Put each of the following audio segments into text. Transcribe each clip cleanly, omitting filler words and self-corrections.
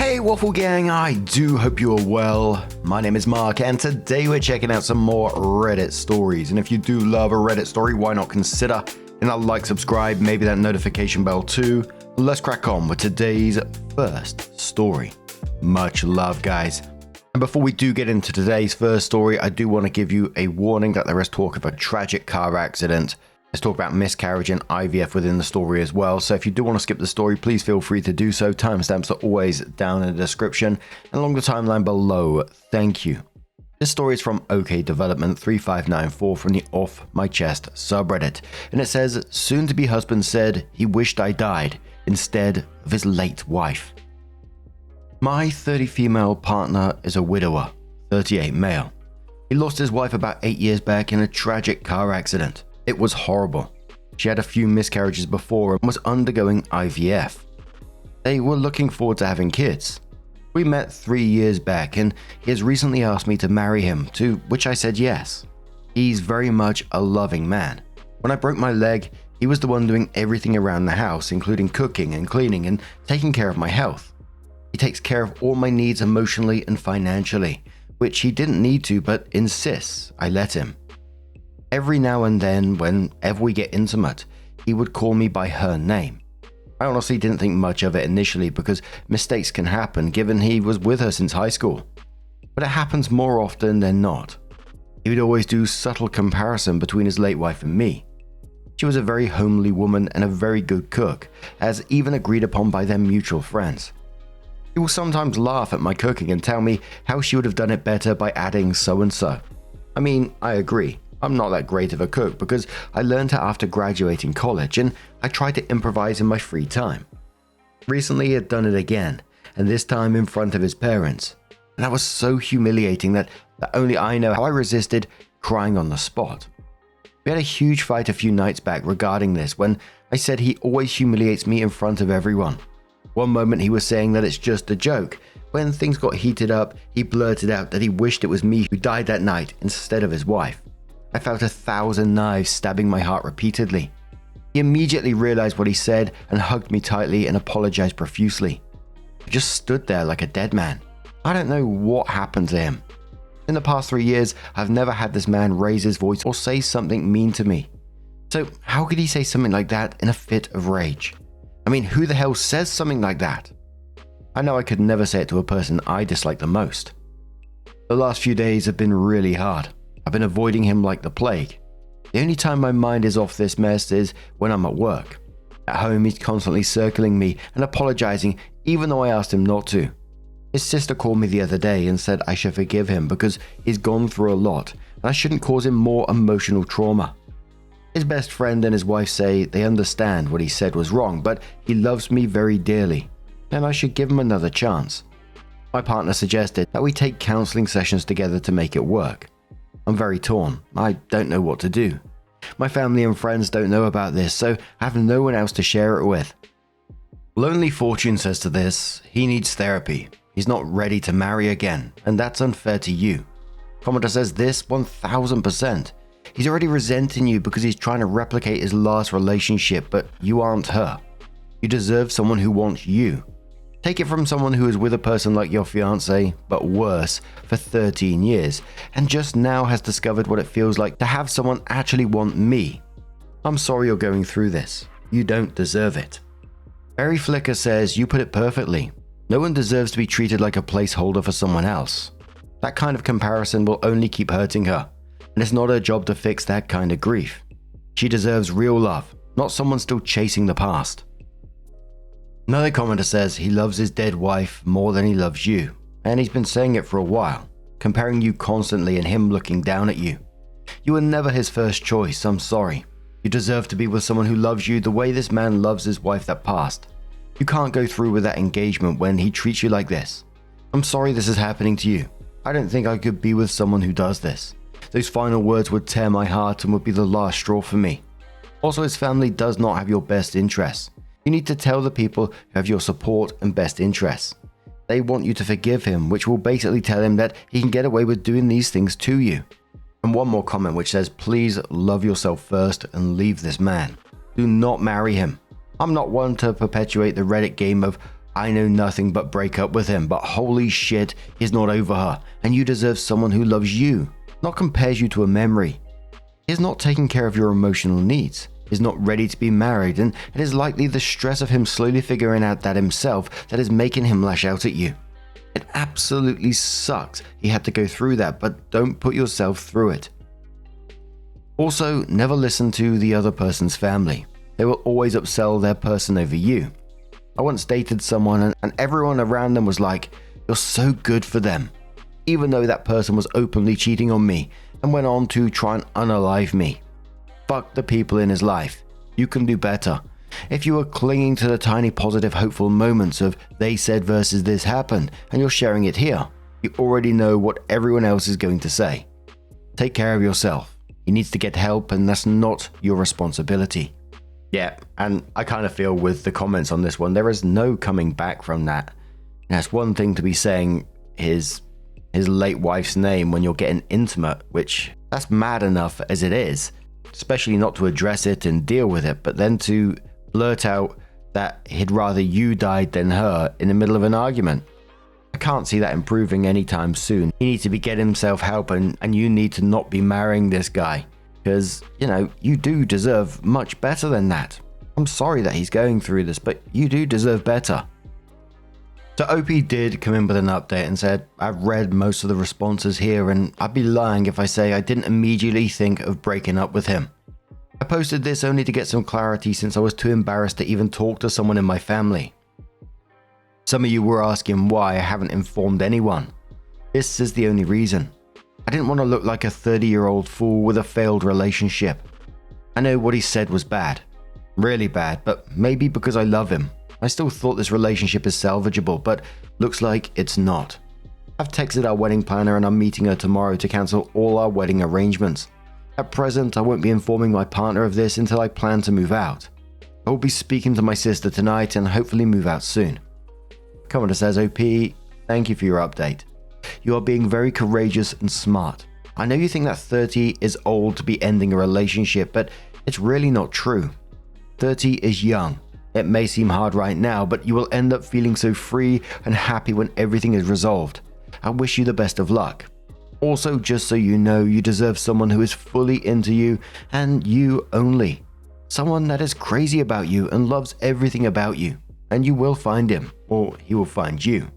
Hey Waffle Gang, I do hope you are well. My name is Mark and today we're checking out some more Reddit stories. And if you do love a Reddit story, why not consider hitting that like, subscribe, maybe that notification bell too. Let's crack on with today's first story. Much love, guys. And before we do get into today's first story, I do want to give you a warning that there is talk of a tragic car accident. Let's talk about miscarriage and IVF within the story as well. So if you do want to skip the story, please feel free to do so. Timestamps are always down in the description and along the timeline below. Thank you. This story is from OK Development 3594 from the OffMyChest subreddit. And it says, soon-to-be husband said he wished I died instead of his late wife. My 30 female partner is a widower, 38 male. He lost his wife about 8 years back in a tragic car accident. It was horrible. She had a few miscarriages before and was undergoing IVF. They were looking forward to having kids. We met 3 years back and he has recently asked me to marry him, to which I said yes. He's very much a loving man. When I broke my leg, he was the one doing everything around the house, including cooking and cleaning and taking care of my health. He takes care of all my needs emotionally and financially, which he didn't need to but insists I let him. Every now and then, whenever we get intimate, he would call me by her name. I honestly didn't think much of it initially because mistakes can happen given he was with her since high school. But it happens more often than not. He would always do subtle comparison between his late wife and me. She was a very homely woman and a very good cook, as even agreed upon by their mutual friends. He will sometimes laugh at my cooking and tell me how she would have done it better by adding so and so. I mean, I agree. I'm not that great of a cook because I learned it after graduating college and I try to improvise in my free time. Recently he had done it again, and this time in front of his parents. And that was so humiliating that only I know how I resisted crying on the spot. We had a huge fight a few nights back regarding this when I said he always humiliates me in front of everyone. One moment he was saying that it's just a joke. When things got heated up, he blurted out that he wished it was me who died that night instead of his wife. I felt 1,000 knives stabbing my heart repeatedly. He immediately realized what he said and hugged me tightly and apologized profusely. I just stood there like a dead man. I don't know what happened to him. In the past 3 years, I've never had this man raise his voice or say something mean to me. So how could he say something like that in a fit of rage? I mean, who the hell says something like that? I know I could never say it to a person I dislike the most. The last few days have been really hard. I've been avoiding him like the plague. The only time my mind is off this mess is when I'm at work. At home, he's constantly circling me and apologizing even though I asked him not to. His sister called me the other day and said I should forgive him because he's gone through a lot and I shouldn't cause him more emotional trauma. His best friend and his wife say they understand what he said was wrong, but he loves me very dearly and I should give him another chance. My partner suggested that we take counseling sessions together to make it work. I'm very torn. I don't know what to do. My family and friends don't know about this, so I have no one else to share it with. Lonely Fortune says to this, he needs therapy. He's not ready to marry again, and that's unfair to you. Commenter says this 1000%. He's already resenting you because he's trying to replicate his last relationship, but you aren't her. You deserve someone who wants you. Take it from someone who is with a person like your fiance, but worse, for 13 years, and just now has discovered what it feels like to have someone actually want me. I'm sorry you're going through this. You don't deserve it. Berry Flicker says you put it perfectly. No one deserves to be treated like a placeholder for someone else. That kind of comparison will only keep hurting her, and it's not her job to fix that kind of grief. She deserves real love, not someone still chasing the past. Another commenter says he loves his dead wife more than he loves you, and he's been saying it for a while, comparing you constantly and him looking down at you. You were never his first choice, I'm sorry. You deserve to be with someone who loves you the way this man loves his wife that passed. You can't go through with that engagement when he treats you like this. I'm sorry this is happening to you. I don't think I could be with someone who does this. Those final words would tear my heart and would be the last straw for me. Also, his family does not have your best interests. You need to tell the people who have your support and best interests. They want you to forgive him, which will basically tell him that he can get away with doing these things to you. And one more comment which says, please love yourself first and leave this man. Do not marry him. I'm not one to perpetuate the Reddit game of I know nothing but break up with him, but holy shit, he's not over her, and you deserve someone who loves you, not compares you to a memory. He's not taking care of your emotional needs. He's not ready to be married, and it is likely the stress of him slowly figuring out that himself that is making him lash out at you. It absolutely sucks he had to go through that, but don't put yourself through it. Also, never listen to the other person's family. They will always upsell their person over you. I once dated someone and everyone around them was like, "You're so good for them," even though that person was openly cheating on me and went on to try and unalive me. Fuck the people in his life. You can do better. If you are clinging to the tiny positive hopeful moments of they said versus this happened and you're sharing it here, you already know what everyone else is going to say. Take care of yourself. He needs to get help and that's not your responsibility. Yeah, and I kind of feel with the comments on this one, there is no coming back from that. Now, it's one thing to be saying his late wife's name when you're getting intimate, which that's mad enough as it is, especially not to address it and deal with it, but then to blurt out that he'd rather you died than her in the middle of an argument. I can't see that improving anytime soon. He needs to be getting himself help and you need to not be marrying this guy. Because, you do deserve much better than that. I'm sorry that he's going through this, but you do deserve better. So OP did come in with an update and said, "I've read most of the responses here and I'd be lying if I say I didn't immediately think of breaking up with him. I posted this only to get some clarity since I was too embarrassed to even talk to someone in my family. Some of you were asking why I haven't informed anyone. This is the only reason. I didn't want to look like a 30-year-old fool with a failed relationship. I know what he said was bad. Really bad, but maybe because I love him. I still thought this relationship is salvageable, but looks like it's not. I've texted our wedding planner and I'm meeting her tomorrow to cancel all our wedding arrangements. At present, I won't be informing my partner of this until I plan to move out. I will be speaking to my sister tonight and hopefully move out soon." Commenter says, "OP, thank you for your update. You are being very courageous and smart. I know you think that 30 is old to be ending a relationship, but it's really not true. 30 is young. It may seem hard right now, but you will end up feeling so free and happy when everything is resolved. I wish you the best of luck. Also, just so you know, you deserve someone who is fully into you and you only. Someone that is crazy about you and loves everything about you. And you will find him, or he will find you."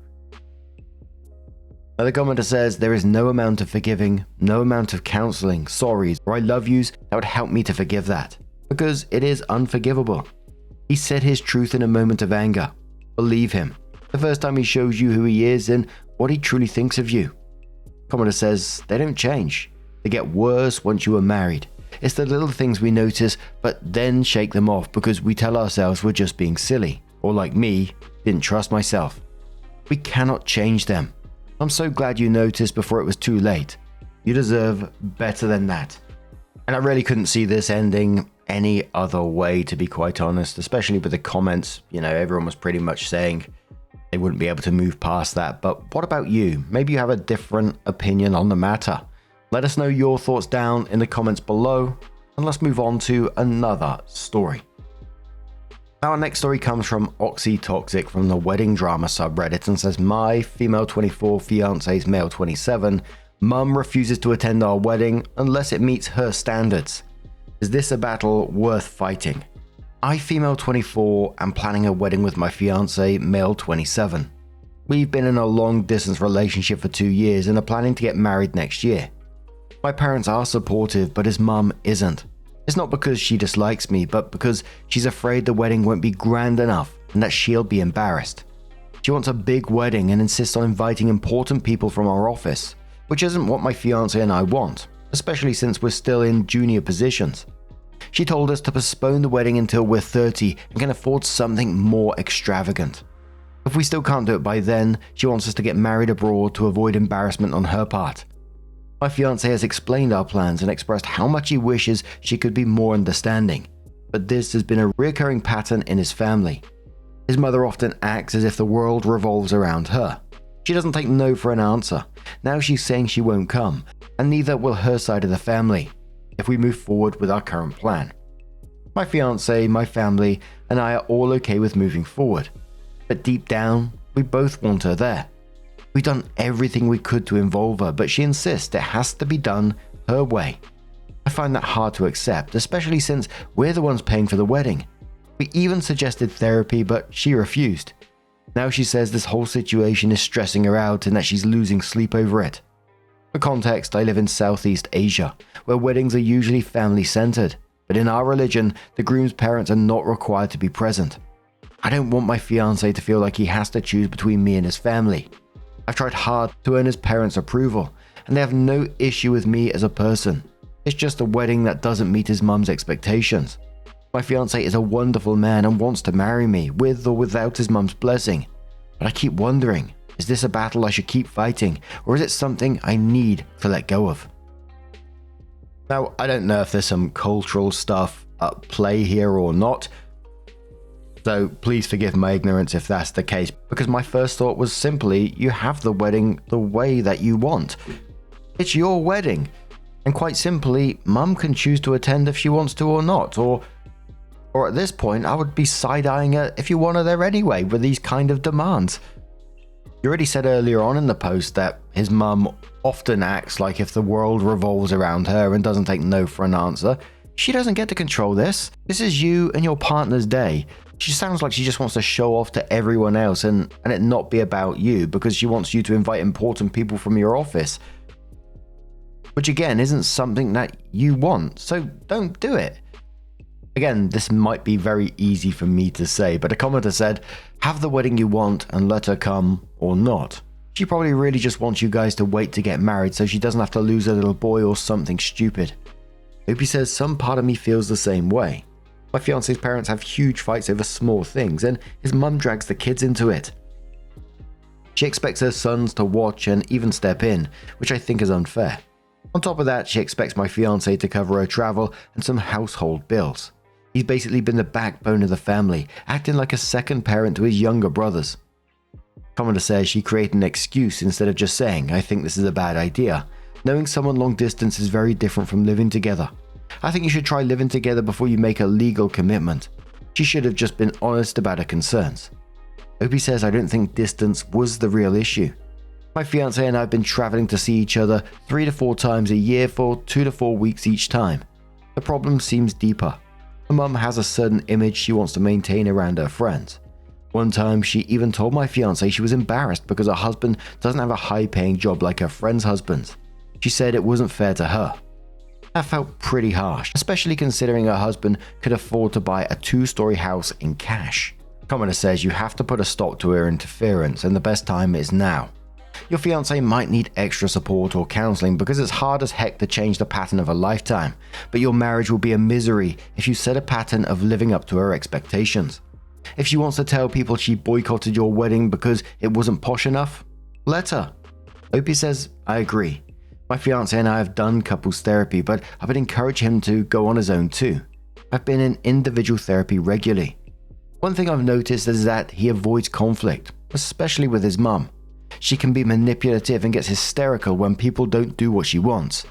Another commenter says, "There is no amount of forgiving, no amount of counseling, sorries, or I love yous that would help me to forgive that. Because it is unforgivable. He said his truth in a moment of anger. Believe him. The first time he shows you who he is and what he truly thinks of you." Commenter says, "They don't change. They get worse once you are married. It's the little things we notice, but then shake them off because we tell ourselves we're just being silly. Or like me, didn't trust myself. We cannot change them. I'm so glad you noticed before it was too late. You deserve better than that." And I really couldn't see this ending any other way, to be quite honest, especially with the comments. Everyone was pretty much saying they wouldn't be able to move past that. But what about you? Maybe you have a different opinion on the matter. Let us know your thoughts down in the comments below, and let's move on to another story. Our next story comes from Oxytoxic from the Wedding Drama subreddit and says, "My female 24 fiance's male 27. Mum refuses to attend our wedding unless it meets her standards. Is this a battle worth fighting? I, female 24, am planning a wedding with my fiance, male 27. We've been in a long-distance relationship for 2 years and are planning to get married next year. My parents are supportive, but his mum isn't. It's not because she dislikes me, but because she's afraid the wedding won't be grand enough and that she'll be embarrassed. She wants a big wedding and insists on inviting important people from our office, which isn't what my fiance and I want, especially since we're still in junior positions. She told us to postpone the wedding until we're 30 and can afford something more extravagant. If we still can't do it by then, she wants us to get married abroad to avoid embarrassment on her part. My fiancé has explained our plans and expressed how much he wishes she could be more understanding, but this has been a recurring pattern in his family. His mother often acts as if the world revolves around her. She doesn't take no for an answer. Now she's saying she won't come, and neither will her side of the family, if we move forward with our current plan. My fiancé, my family, and I are all okay with moving forward. But deep down, we both want her there. We've done everything we could to involve her, but she insists it has to be done her way. I find that hard to accept, especially since we're the ones paying for the wedding. We even suggested therapy, but she refused. Now she says this whole situation is stressing her out and that she's losing sleep over it. For context, I live in Southeast Asia, where weddings are usually family-centered, but in our religion, the groom's parents are not required to be present. I don't want my fiancé to feel like he has to choose between me and his family. I've tried hard to earn his parents' approval, and they have no issue with me as a person. It's just a wedding that doesn't meet his mum's expectations. My fiancé is a wonderful man and wants to marry me, with or without his mum's blessing. But I keep wondering, is this a battle I should keep fighting, or is it something I need to let go of? Now, I don't know if there's some cultural stuff at play here or not, so please forgive my ignorance if that's the case, because my first thought was simply, you have the wedding the way that you want. It's your wedding, and quite simply, mum can choose to attend if she wants to or not, or at this point, I would be side-eyeing her if you want her there anyway with these kind of demands. You already said earlier on in the post that his mum often acts like if the world revolves around her and doesn't take no for an answer. She doesn't get to control this. This is you and your partner's day. She sounds like she just wants to show off to everyone else and it not be about you because she wants you to invite important people from your office. Which again isn't something that you want, so don't do it. Again, this might be very easy for me to say, but a commenter said, have the wedding you want and let her come or not. She probably really just wants you guys to wait to get married so she doesn't have to lose her little boy or something stupid. Opie says, some part of me feels the same way. My fiance's parents have huge fights over small things and his mum drags the kids into it. She expects her sons to watch and even step in, which I think is unfair. On top of that, she expects my fiancé to cover her travel and some household bills. He's basically been the backbone of the family, acting like a second parent to his younger brothers. Commenter says she created an excuse instead of just saying, I think this is a bad idea. Knowing someone long distance is very different from living together. I think you should try living together before you make a legal commitment. She should have just been honest about her concerns. Opie says I don't think distance was the real issue. My fiancé and I have been traveling to see each other 3 to 4 times a year for 2 to 4 weeks each time. The problem seems deeper. Her mum has a certain image she wants to maintain around her friends. One time she even told my fiancé she was embarrassed because her husband doesn't have a high-paying job like her friends' husbands. She said it wasn't fair to her. That felt pretty harsh, especially considering her husband could afford to buy a 2-story house in cash. Commenter says you have to put a stop to her interference and the best time is now. Your fiancé might need extra support or counseling because it's hard as heck to change the pattern of a lifetime, but your marriage will be a misery if you set a pattern of living up to her expectations. If she wants to tell people she boycotted your wedding because it wasn't posh enough, let her. Opie says, I agree. My fiancé and I have done couples therapy, but I would encourage him to go on his own too. I've been in individual therapy regularly. One thing I've noticed is that he avoids conflict, especially with his mum. She can be manipulative and gets hysterical when people don't do what she wants.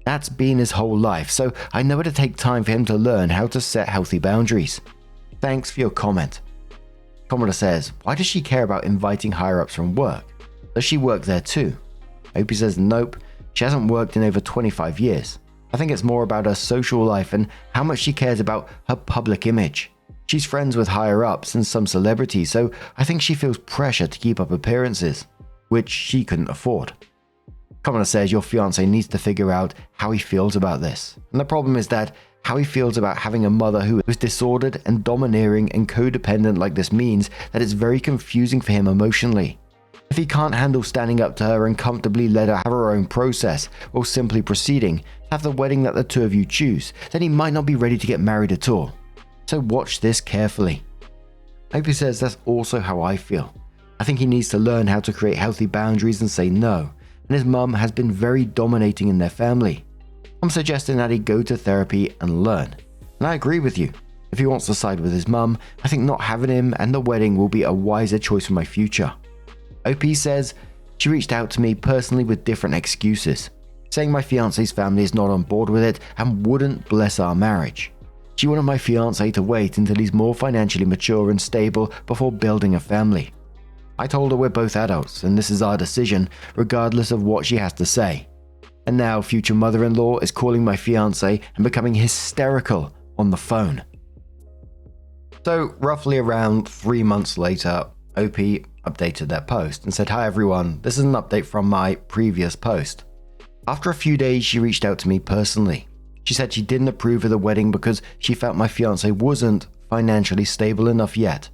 That's been his whole life, so I know it'll take time for him to learn how to set healthy boundaries. Thanks for your comment. Commenter says, why does she care about inviting higher-ups from work? Does she work there too? Opie says, nope, she hasn't worked in over 25 years. I think it's more about her social life and how much she cares about her public image. She's friends with higher-ups and some celebrities, so I think she feels pressure to keep up appearances, which she couldn't afford. Commenter says your fiancé needs to figure out how he feels about this. And the problem is that how he feels about having a mother who is disordered and domineering and codependent like this means that it's very confusing for him emotionally. If he can't handle standing up to her and comfortably let her have her own process, or simply proceeding to have the wedding that the two of you choose, then he might not be ready to get married at all. So watch this carefully. Opie says that's also how I feel. I think he needs to learn how to create healthy boundaries and say no, and his mum has been very dominating in their family. I'm suggesting that he go to therapy and learn. And I agree with you. If he wants to side with his mum, I think not having him and the wedding will be a wiser choice for my future. OP says, she reached out to me personally with different excuses, saying my fiancé's family is not on board with it and wouldn't bless our marriage. She wanted my fiance to wait until he's more financially mature and stable before building a family. I told her we're both adults and this is our decision, regardless of what she has to say. And now future mother-in-law is calling my fiance and becoming hysterical on the phone. So roughly around 3 months later, OP updated their post and said, "Hi everyone, this is an update from my previous post." After a few days, she reached out to me personally. She said she didn't approve of the wedding because she felt my fiance wasn't financially stable enough yet.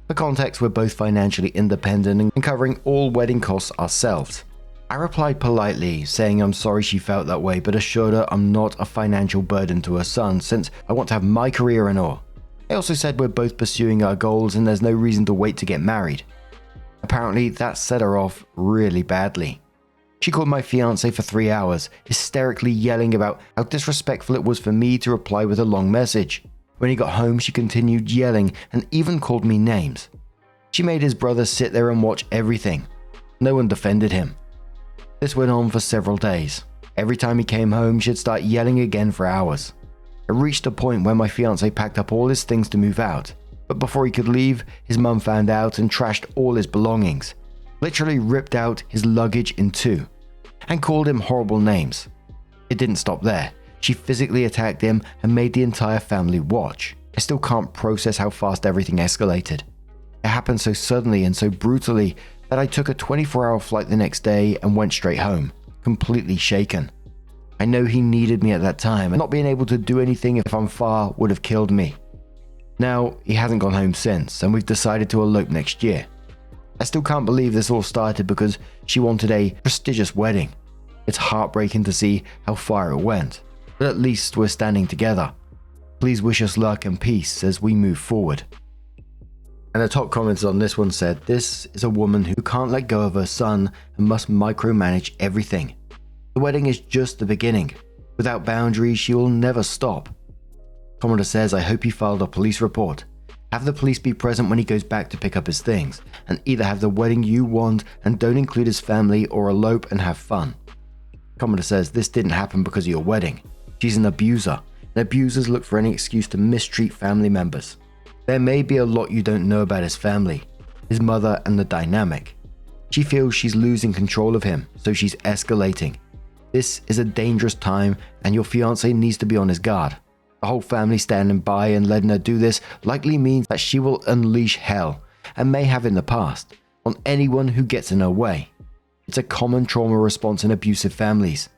For context, we're both financially independent and covering all wedding costs ourselves. I replied politely, saying I'm sorry she felt that way, but assured her I'm not a financial burden to her son since I want to have my career and all. I also said we're both pursuing our goals and there's no reason to wait to get married. Apparently, that set her off really badly. She called my fiance for 3 hours, hysterically yelling about how disrespectful it was for me to reply with a long message. When he got home, she continued yelling and even called me names. She made his brother sit there and watch everything. No one defended him. This went on for several days. Every time he came home, she'd start yelling again for hours. It reached a point where my fiance packed up all his things to move out. But before he could leave, his mum found out and trashed all his belongings. Literally ripped out his luggage in two. And called him horrible names. It didn't stop there. She physically attacked him and made the entire family watch. I still can't process how fast everything escalated. It happened so suddenly and so brutally that I took a 24-hour flight the next day and went straight home, completely shaken. I know he needed me at that time, and not being able to do anything if I'm far would have killed me. Now, he hasn't gone home since, and we've decided to elope next year. I still can't believe this all started because she wanted a prestigious wedding. It's heartbreaking to see how far it went, but at least we're standing together. Please wish us luck and peace as we move forward. And the top comments on this one said, "This is a woman who can't let go of her son and must micromanage everything. The wedding is just the beginning. Without boundaries, she will never stop." Commenter says, "I hope he filed a police report. Have the police be present when he goes back to pick up his things, and either have the wedding you want and don't include his family or elope and have fun." Commenter says, "This didn't happen because of your wedding. She's an abuser, and abusers look for any excuse to mistreat family members. There may be a lot you don't know about his family, his mother and the dynamic. She feels she's losing control of him, so she's escalating. This is a dangerous time and your fiancé needs to be on his guard. The whole family standing by and letting her do this likely means that she will unleash hell, and may have in the past, on anyone who gets in her way. It's a common trauma response in abusive families.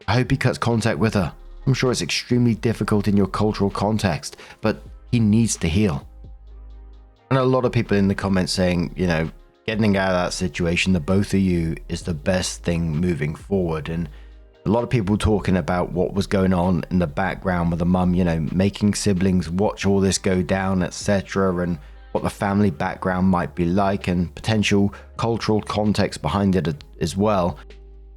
I hope he cuts contact with her. I'm sure it's extremely difficult in your cultural context, but he needs to heal." And a lot of people in the comments saying, getting out of that situation, the both of you, is the best thing moving forward. And a lot of people talking about what was going on in the background with the mum, making siblings watch all this go down, etc., and what the family background might be like and potential cultural context behind it as well.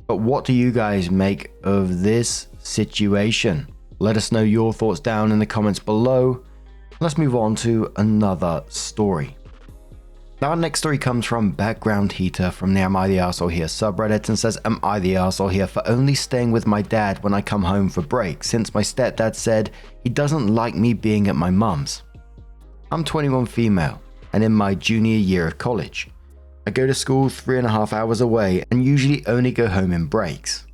But what do you guys make of this situation? Let us know your thoughts down in the comments below. Let's move on to another story. Now, our next story comes from Background Heater from the Am I the Arsehole Here subreddit and says, "Am I the arsehole here for only staying with my dad when I come home for break, since my stepdad said he doesn't like me being at my mum's? I'm 21 female and in my junior year of college. I go to school 3.5 hours away and usually only go home in breaks.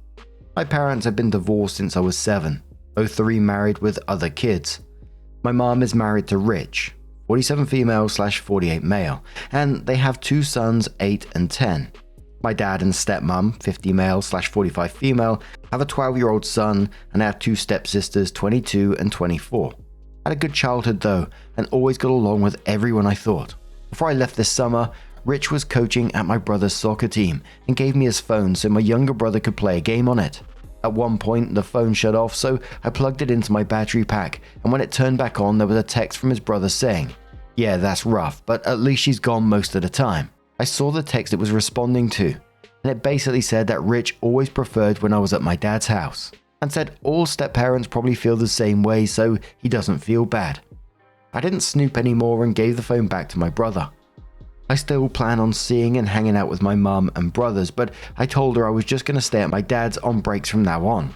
My parents have been divorced since I was 7, both are remarried with other kids. My mom is married to Rich, 47 female/48 male, and they have 2 sons, 8 and 10. My dad and stepmom, 50 male/45 female, have a 12-year-old son, and I have 2 stepsisters, 22 and 24. Had a good childhood though, and always got along with everyone I thought. Before I left this summer, Rich was coaching at my brother's soccer team and gave me his phone so my younger brother could play a game on it. At one point, the phone shut off, so I plugged it into my battery pack, and when it turned back on, there was a text from his brother saying, 'Yeah, that's rough, but at least she's gone most of the time.' I saw the text it was responding to, and it basically said that Rich always preferred when I was at my dad's house, and said all step-parents probably feel the same way, so he doesn't feel bad. I didn't snoop anymore and gave the phone back to my brother. I still plan on seeing and hanging out with my mum and brothers, but I told her I was just going to stay at my dad's on breaks from now on.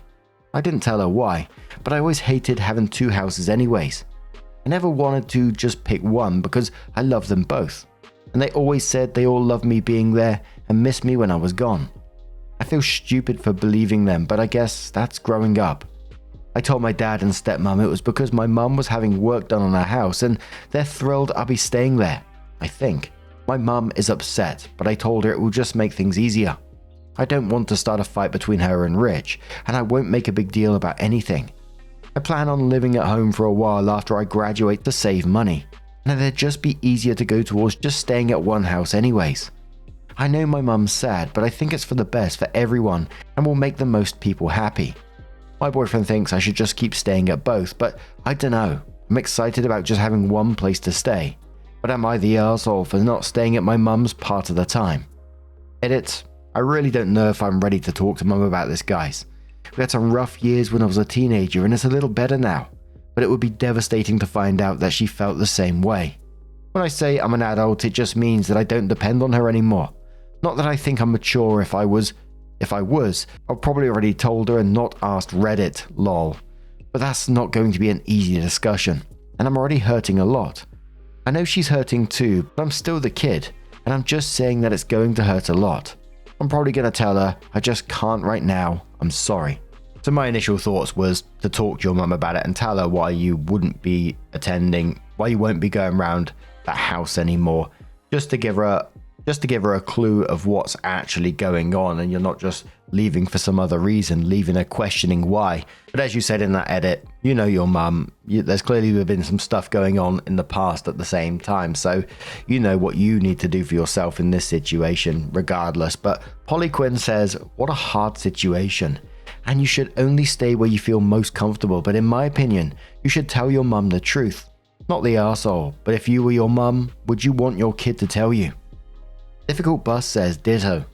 I didn't tell her why, but I always hated having 2 houses anyways. I never wanted to just pick one because I love them both. And they always said they all loved me being there and missed me when I was gone. I feel stupid for believing them, but I guess that's growing up. I told my dad and stepmom it was because my mum was having work done on her house and they're thrilled I'll be staying there, I think. My mum is upset, but I told her it will just make things easier. I don't want to start a fight between her and Rich, and I won't make a big deal about anything. I plan on living at home for a while after I graduate to save money, and it'd just be easier to go towards just staying at one house anyways. I know my mum's sad, but I think it's for the best for everyone and will make the most people happy. My boyfriend thinks I should just keep staying at both, but I don't know. I'm excited about just having one place to stay. But am I the arsehole for not staying at my mum's part of the time? Edit. I really don't know if I'm ready to talk to mum about this, guys. We had some rough years when I was a teenager and it's a little better now. But it would be devastating to find out that she felt the same way. When I say I'm an adult, it just means that I don't depend on her anymore. Not that I think I'm mature. If I was, I've probably already told her and not asked Reddit, lol. But that's not going to be an easy discussion, and I'm already hurting a lot. I know she's hurting too, but I'm still the kid, and I'm just saying that it's going to hurt a lot. I'm probably going to tell her, I just can't right now, I'm sorry. So my initial thoughts was to talk to your mum about it and tell her why you won't be going around that house anymore, just to give her a clue of what's actually going on, and you're not just leaving for some other reason, leaving her questioning why. But as you said in that edit, you know your mum, there's clearly been some stuff going on in the past at the same time, so you know what you need to do for yourself in this situation regardless. But Polly Quinn says, what a hard situation, and you should only stay where you feel most comfortable, but in my opinion, you should tell your mum the truth. Not the arsehole, but if you were your mum, would you want your kid to tell you? Difficult Bus says ditto.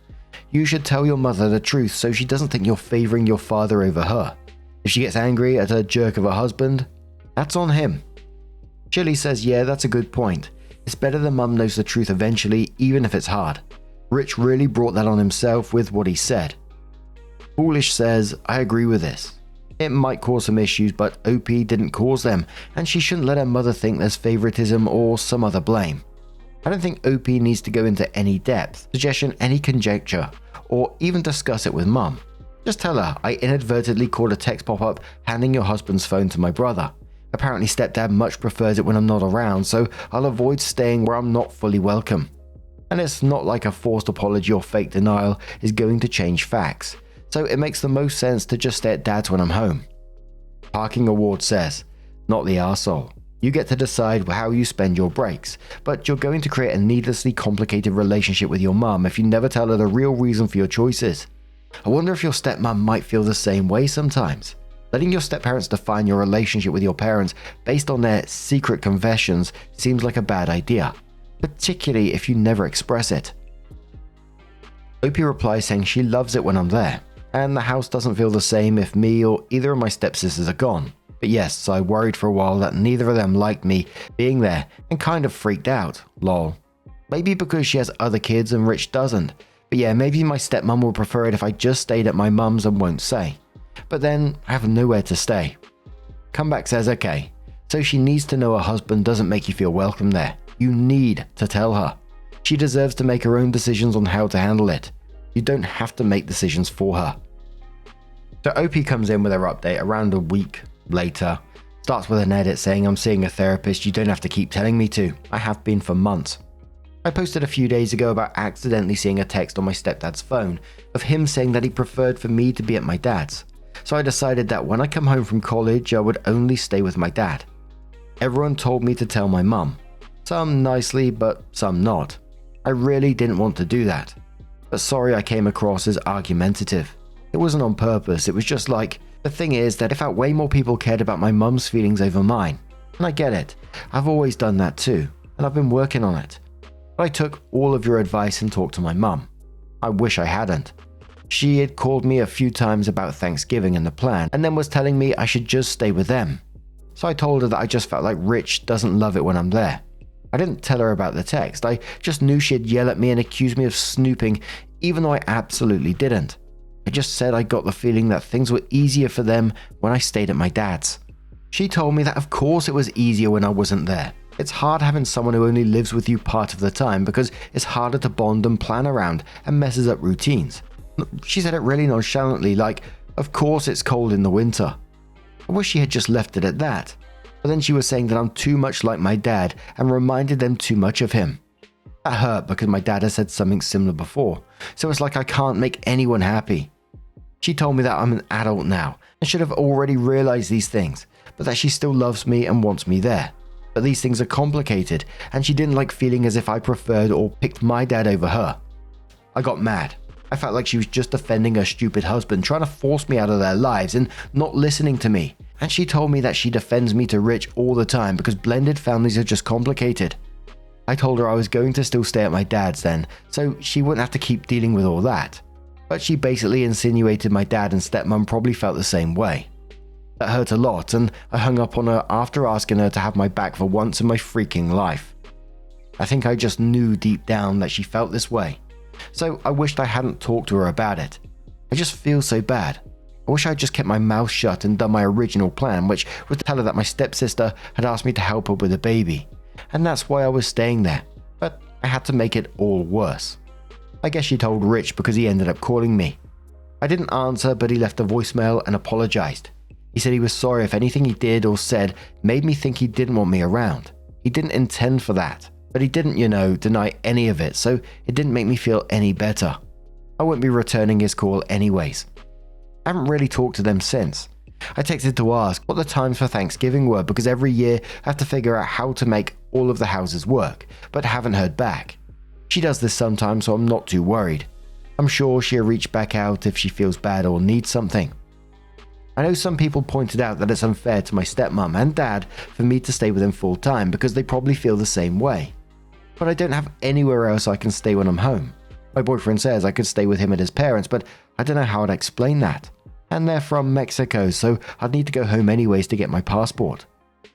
You should tell your mother the truth so she doesn't think you're favoring your father over her. If she gets angry at a jerk of a husband, that's on him. Chili says yeah, that's a good point. It's better the mum knows the truth eventually, even if it's hard. Rich really brought that on himself with what he said. Foolish says, I agree with this. It might cause some issues, but OP didn't cause them, and she shouldn't let her mother think there's favoritism or some other blame. I don't think OP needs to go into any depth, suggestion, any conjecture, or even discuss it with mum. Just tell her, I inadvertently caught a text pop-up handing your husband's phone to my brother. Apparently stepdad much prefers it when I'm not around, so I'll avoid staying where I'm not fully welcome. And it's not like a forced apology or fake denial is going to change facts, so it makes the most sense to just stay at dad's when I'm home. Parking Award says, not the arsehole. You get to decide how you spend your breaks, but you're going to create a needlessly complicated relationship with your mum if you never tell her the real reason for your choices. I wonder if your stepmom might feel the same way sometimes. Letting your stepparents define your relationship with your parents based on their secret confessions seems like a bad idea, particularly if you never express it. OP replies saying she loves it when I'm there, and the house doesn't feel the same if me or either of my stepsisters are gone. But yes, I worried for a while that neither of them liked me being there and kind of freaked out, lol. Maybe because she has other kids and Rich doesn't. But yeah, maybe my stepmom would prefer it if I just stayed at my mum's and won't say. But then I have nowhere to stay. Comeback says okay, so she needs to know her husband doesn't make you feel welcome there. You need to tell her. She deserves to make her own decisions on how to handle it. You don't have to make decisions for her. So OP comes in with her update around a week later, starts with an edit saying I'm seeing a therapist, you don't have to keep telling me to, I have been for months. I posted a few days ago about accidentally seeing a text on my stepdad's phone of him saying that he preferred for me to be at my dad's. So I decided that when I come home from college I would only stay with my dad. Everyone told me to tell my mum. Some nicely, but some not. I really didn't want to do that. But sorry I came across as argumentative. It wasn't on purpose, it was just like, the thing is that I felt way more people cared about my mum's feelings over mine. And I get it, I've always done that too, and I've been working on it. But I took all of your advice and talked to my mum. I wish I hadn't. She had called me a few times about Thanksgiving and the plan, and then was telling me I should just stay with them. So I told her that I just felt like Rich doesn't love it when I'm there. I didn't tell her about the text, I just knew she'd yell at me and accuse me of snooping, even though I absolutely didn't. I just said I got the feeling that things were easier for them when I stayed at my dad's. She told me that of course it was easier when I wasn't there. It's hard having someone who only lives with you part of the time because it's harder to bond and plan around and messes up routines. She said it really nonchalantly, like, of course it's cold in the winter. I wish she had just left it at that. But then she was saying that I'm too much like my dad and reminded them too much of him. That hurt because my dad has said something similar before, so it's like I can't make anyone happy. She told me that I'm an adult now and should have already realized these things, but that she still loves me and wants me there. But these things are complicated, and she didn't like feeling as if I preferred or picked my dad over her. I got mad. I felt like she was just defending her stupid husband, trying to force me out of their lives and not listening to me. And she told me that she defends me to Rich all the time because blended families are just complicated. I told her I was going to still stay at my dad's then, so she wouldn't have to keep dealing with all that. But she basically insinuated my dad and stepmom probably felt the same way. That hurt a lot, and I hung up on her after asking her to have my back for once in my freaking life. I think I just knew deep down that she felt this way, so I wished I hadn't talked to her about it. I just feel so bad. I wish I'd just kept my mouth shut and done my original plan, which was to tell her that my stepsister had asked me to help her with a baby, and that's why I was staying there, but I had to make it all worse. I guess she told Rich because he ended up calling me. I didn't answer, but he left a voicemail and apologized. He said he was sorry if anything he did or said made me think he didn't want me around. He didn't intend for that, but he didn't, deny any of it, so it didn't make me feel any better. I wouldn't be returning his call anyways. I haven't really talked to them since. I texted to ask what the times for Thanksgiving were because every year I have to figure out how to make all of the houses work, but haven't heard back. She does this sometimes, so I'm not too worried. I'm sure she'll reach back out if she feels bad or needs something. I know some people pointed out that it's unfair to my stepmom and dad for me to stay with them full time because they probably feel the same way. But I don't have anywhere else I can stay when I'm home. My boyfriend says I could stay with him at his parents', but I don't know how I'd explain that. And they're from Mexico, so I'd need to go home anyways to get my passport.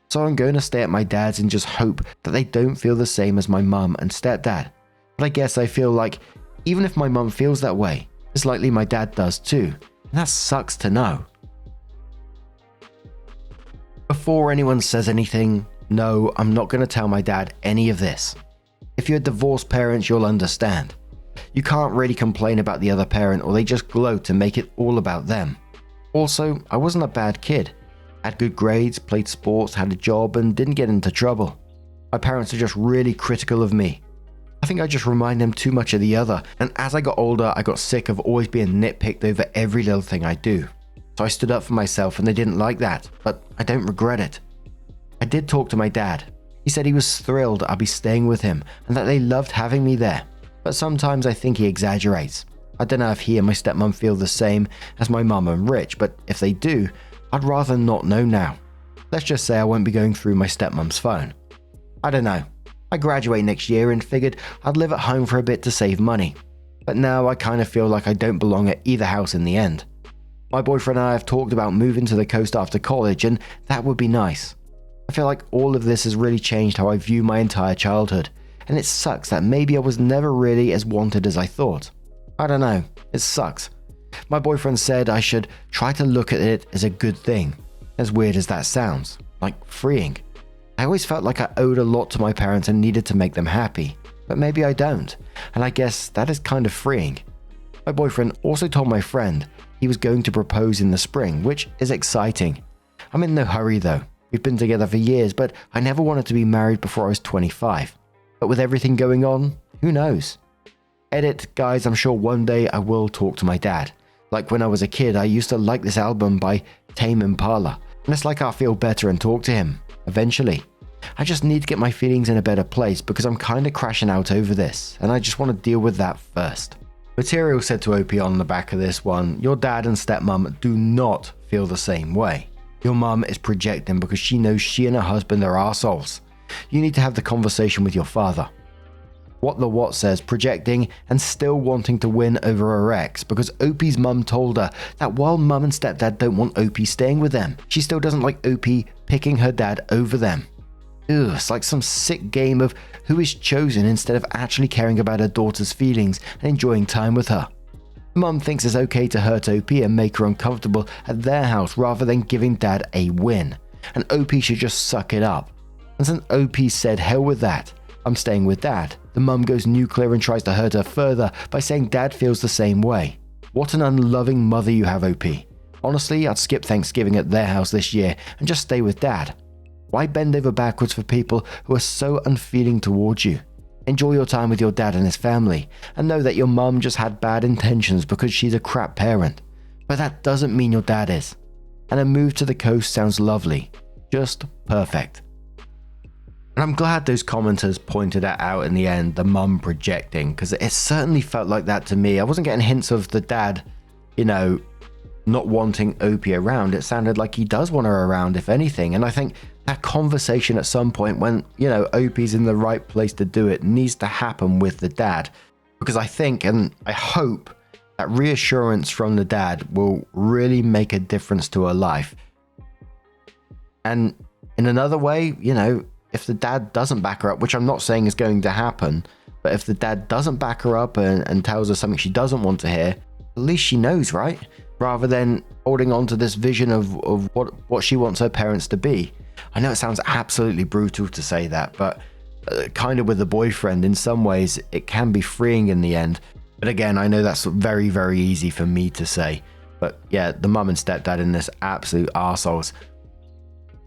So I'm going to stay at my dad's and just hope that they don't feel the same as my mum and stepdad. But I guess I feel like even if my mum feels that way, it's likely my dad does too. And that sucks to know. Before anyone says anything, no, I'm not going to tell my dad any of this. If you're divorced parents, you'll understand. You can't really complain about the other parent or they just gloat to make it all about them. Also, I wasn't a bad kid. Had good grades, played sports, had a job, and didn't get into trouble. My parents are just really critical of me. I think I just remind them too much of the other, and as I got older, I got sick of always being nitpicked over every little thing I do. So I stood up for myself and they didn't like that, but I don't regret it. I did talk to my dad. He said he was thrilled I'd be staying with him and that they loved having me there. But sometimes I think he exaggerates. I don't know if he and my stepmom feel the same as my mum and Rich, but if they do, I'd rather not know now. Let's just say I won't be going through my stepmom's phone. I don't know. I graduate next year and figured I'd live at home for a bit to save money. But now I kind of feel like I don't belong at either house in the end. My boyfriend and I have talked about moving to the coast after college, and that would be nice. I feel like all of this has really changed how I view my entire childhood, and it sucks that maybe I was never really as wanted as I thought. I don't know, it sucks. My boyfriend said I should try to look at it as a good thing, as weird as that sounds, like freeing. I always felt like I owed a lot to my parents and needed to make them happy, but maybe I don't, and I guess that is kind of freeing. My boyfriend also told my friend he was going to propose in the spring, which is exciting. I'm in no hurry though. We've been together for years, but I never wanted to be married before I was 25. But with everything going on, who knows? Edit, guys, I'm sure one day I will talk to my dad. Like when I was a kid, I used to like this album by Tame Impala, and it's like I'll feel better and talk to him. Eventually. I just need to get my feelings in a better place because I'm kind of crashing out over this, and I just want to deal with that first. Material said to OP on the back of this one, your dad and stepmom do not feel the same way. Your mum is projecting because she knows she and her husband are arseholes. You need to have the conversation with your father. What the What says projecting and still wanting to win over her ex because OP's mum told her that while mum and stepdad don't want OP staying with them, she still doesn't like OP picking her dad over them. Ugh, it's like some sick game of who is chosen instead of actually caring about her daughter's feelings and enjoying time with her. Mum thinks it's okay to hurt OP and make her uncomfortable at their house rather than giving dad a win. and OP should just suck it up. And since OP said hell with that, I'm staying with Dad, the mum goes nuclear and tries to hurt her further by saying Dad feels the same way. What an unloving mother you have, OP. Honestly, I'd skip Thanksgiving at their house this year and just stay with Dad. Why bend over backwards for people who are so unfeeling towards you? Enjoy your time with your dad and his family, and know that your mum just had bad intentions because she's a crap parent. But that doesn't mean your dad is. And a move to the coast sounds lovely. Just perfect. And I'm glad those commenters pointed that out in the end, the mum projecting, because it certainly felt like that to me. I wasn't getting hints of the dad, not wanting OP around. It sounded like he does want her around, if anything. And I think that conversation at some point when, OP's in the right place to do it needs to happen with the dad. Because I think and I hope that reassurance from the dad will really make a difference to her life. And in another way, if the dad doesn't back her up, which I'm not saying is going to happen, but if the dad doesn't back her up and tells her something she doesn't want to hear, at least she knows, right? Rather than holding on to this vision of what she wants her parents to be. I know it sounds absolutely brutal to say that, but kind of with the boyfriend, in some ways, it can be freeing in the end. But again, I know that's very, very easy for me to say. But yeah, the mum and stepdad in this, absolute arseholes.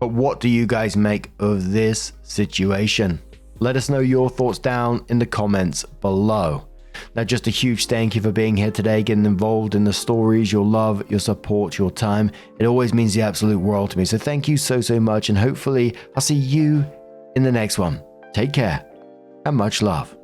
But what do you guys make of this situation? Let us know your thoughts down in the comments below. Now, just a huge thank you for being here today, getting involved in the stories, your love, your support, your time. It always means the absolute world to me. So thank you so, so much. And hopefully I'll see you in the next one. Take care and much love.